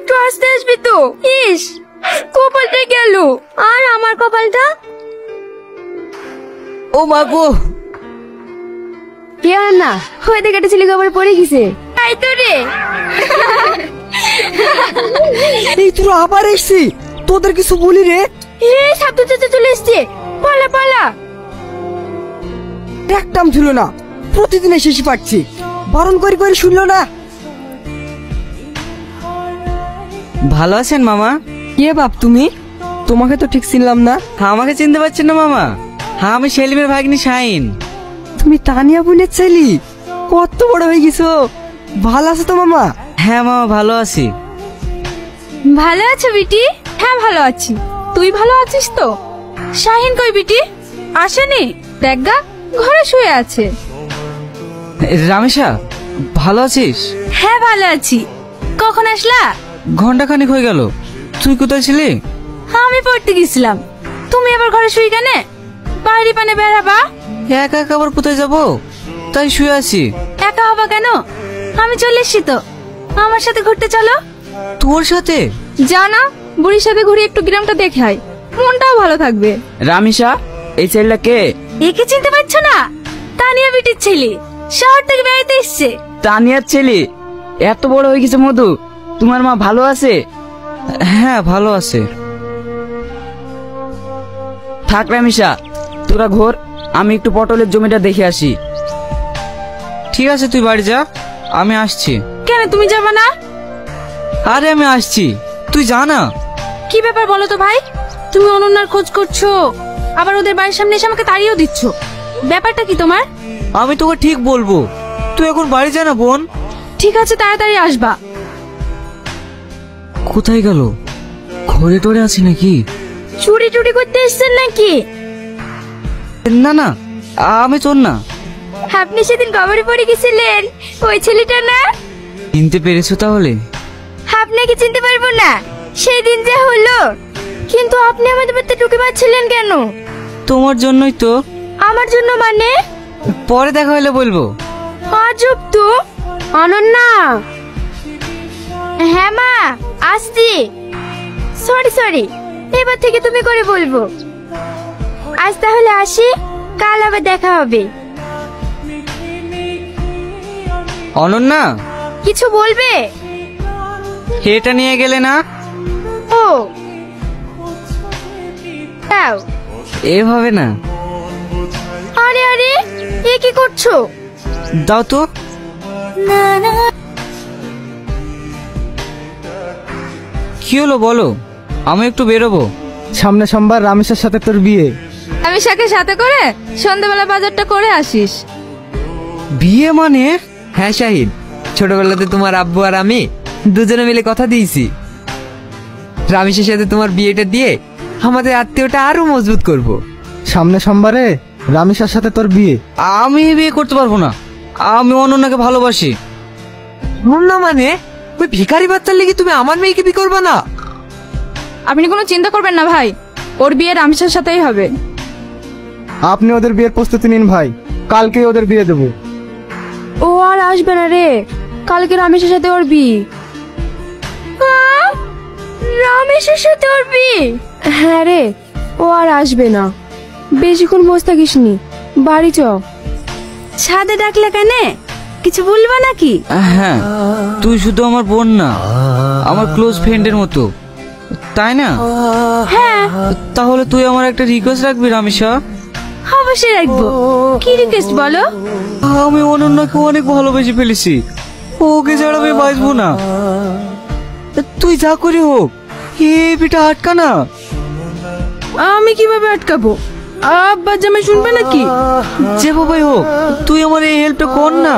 একটু আস্তে আসবি তো। ইস, কপালটা গেল। আর আমার কপালটা? ও মা গো, কেউ না, হয়তো একটা ছেলে কপাল পড়ে গেছে। তাই তো রে। এই তোরা আবার এসছি, তোদের কিছু বলি রে। সাধু চাচা চলে এসছে, পালা পালা। একটাম ছিল না, প্রতিদিন এসে পাচ্ছি, বারণ করে করে শুনলো না। ভালো আছেন মামা? কে বাপ তুমি? তোমাকে তো ঠিক চিনলাম না। আমাকে চিনতে পারছেন না মামা? হ্যাঁ, আমি সেলিমের ভাগ্নি শাহিন। তুমি তানিয়া বোনের ছেলে? কত বড় হয়ে গেছো। ভালো আছো তো মামা? হ্যাঁ মামা, ভালো আছি। ভালো আছো বিটি? হ্যাঁ ভালো আছি। তুই ভালো আছিস তো? শাহিন কই বিটি? আসেনি? দেখগা ঘরে শুয়ে আছে। রামেশা, ভালো আছিস? হ্যাঁ ভালো আছি। কখন আসলা? ঘন্টা খানিক হয়ে গেল। তুই কোথায় ছিলি? আমি পড়তে গেছিলাম। তুমি এবার ঘরে শুই কেন? বাইরে পানে বেড়াবা? একা একা আবার কোথায় যাব, তাই শুয়ে আছি। একা হবা কেন? আমি চলে এসছি তো, আমার সাথে ঘুরতে চলো। তোর সাথে? জানা, বুড়ির সাথে ঘুরে একটু গ্রামটা দেখে আয়, মনটাও ভালো থাকবে। রামেশা, এই ছেলেটা কে? একে চিনতে পারছো না? তানিয়া বিটির ছেলে, শহর থেকে বেড়াতে এসছে। তানিয়ার ছেলে? এত বড় হয়ে গেছে মধু। তোমার মা ভালো আছে? হ্যাঁ ভালো আছে। থাক রামেশা, তোরা ঘোর, আমি একটু পটলের জমিটা দেখে আসি। ঠিক আছে, তুই বাড়ি যা, আমি আসছি। কেন তুমি যাবে না? আরে আমি আসছি, তুই যা না। কি ব্যাপার বলো তো ভাই? তুমি অনন্যার খোঁজ করছো, আবার ওদের বাড়ির সামনে এসে আমাকে তাড়িয়েও দিচ্ছ। ব্যাপারটা কি তোমার? আমি তোকে ঠিক বলবো, তুই এখন বাড়ি যা না বোন। ঠিক আছে, তাড়াতাড়ি আসবা। কোথায় গেল? ঘরে টরে আছি নাকি? চুরি টুরি করতে এসছেন নাকি? না না, আমি চোর না। আপনি সেদিন কবরে পড়ে গেছিলেন, ওই ছেলেটা না? চিনতে পেরেছো তাহলে? আপনাকে চিনতে পারবো না, সেই দিন যে হলো। কিন্তু আপনি আমাদের বাড়িতে ঢুকে পাচ্ছিলেন কেন? তোমার জন্যই তো। আমার জন্য মানে? পরে দেখা হলে বলবো। আজব তো। অনন্যা। হ্যাঁ মা, আসছি। সরি সরি, এবার থেকে তুমি করে বলবো। আজ তাহলে আসি, কাল আবার দেখা হবে। অনন্যা, কিছু বলবে? এটা নিয়ে গেলে না? ও দাও। এভাবে না। আরে আরে, এ কি করছো? দাও তো। না না। কি হলো বলো, আমি একটু বেরোবো। সামনে সোমবার রামেশের সাথে তোর বিয়ে। আমি সাথে সাথে করে সন্ধ্যাবেলা বাজারটা করে আসিস। বিয়ে মানে? হ্যাঁ শাহিন, ছোটবেলাতে তোমার আব্বু আর আমি দুজনে মিলে কথা দিয়েছি, রামেশের সাথে তোমার বিয়েটা দিয়ে আমাদের আত্মীয়টা আরো মজবুত করব। সামনে সোমবারে রামেশের সাথে তোর বিয়ে। আমি বিয়ে করতে পারবো না, আমি অনন্যাকে ভালোবাসি। না মানে, ওই ভিখারি বাচ্চার লেগে তুমি আমার মেয়েকে বিয়ে করবে না? আপনি কোনো চিন্তা করবেন না ভাই, ওর বিয়ে রামেশের সাথেই হবে। আপনি ওদের বিয়ের প্রস্তুতি নিন ভাই, কালকে ওদের বিয়ে দেবো। ও আর আসবে না রে, কালকে রামেশের সাথে ওর বিয়ে। রামেশের সাথে ওর বিয়ে? হ্যাঁ রে, ও আর আসবে না। বেশিক্ষণ বসে থাকিস নি, বাড়ি চ। ছাদে ডাকলে কেন? কিছু বলবা নাকি? হ্যাঁ, তুই শুধু আমার বোন না, আমার ক্লোজ ফ্রেন্ডের মতো, তাই না? হ্যাঁ। তাহলে তুই আমার একটা রিকোয়েস্ট রাখবি রামেশা? অবশ্যই রাখবো। কি রিকোয়েস্ট বলো? আমি অনন্যাকে অনেক ভালোবেসে ফেলেছি, ওকে ছাড়া আমি বাঁচবো না। তুই যা করে হোক এ বিটা আটকা না। আমি কিভাবে আটকাবো? আব্বা জামাই শুনবে নাকি? যেভাবে হোক তুই আমার এই হেল্পটা কর না।